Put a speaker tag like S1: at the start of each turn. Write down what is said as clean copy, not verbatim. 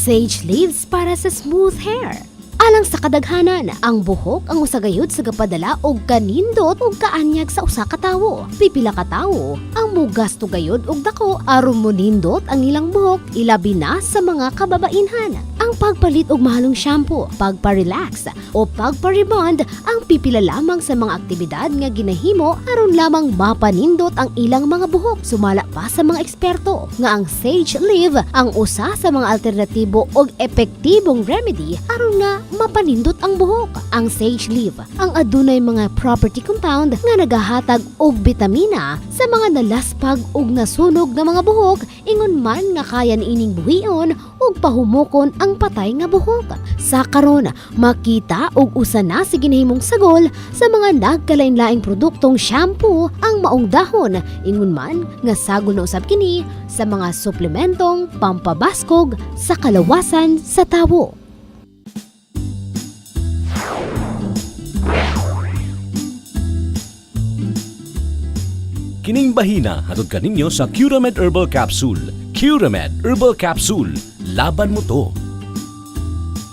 S1: Sage leaves para sa smooth hair. Alang sa kadaghanan, ang buhok ang usagayod sa gapadala og kanindot og kaanyag sa usa ka tawo. Pipila ka tawo ang mugasto gayod og dako aron monindot ang ilang buhok, ilabi na sa mga kababainhan. Ang pagpalit og mahalong shampoo, pagpa-relax o pagpa-rebond ang pipila lamang sa mga aktibidad nga ginahimo aron lamang mapanindot ang ilang mga buhok. Sumala pa sa mga eksperto nga ang sage leaf ang usa sa mga alternatibo og epektibong remedy aron nga mapanindot ang buhok. Ang sage leaf ang adunay mga property compound nga nagahatag og bitamina sa mga nalaspag ug nasunog nga mga buhok, ingon man nga kaya niining buhion ug pahumukon ang patay nga buhok. Sa karon, makita og usa na sa ginahimong sagol sa mga nagkalain-laing produktong shampoo ang maong dahon, ingon man nga sagol na usab kini sa mga suplementong pampabaskog sa kalawasan sa tawo.
S2: Kining bahina hatod kaninyo sa Curamed Herbal Capsule. Curamed Herbal Capsule. Laban mo to.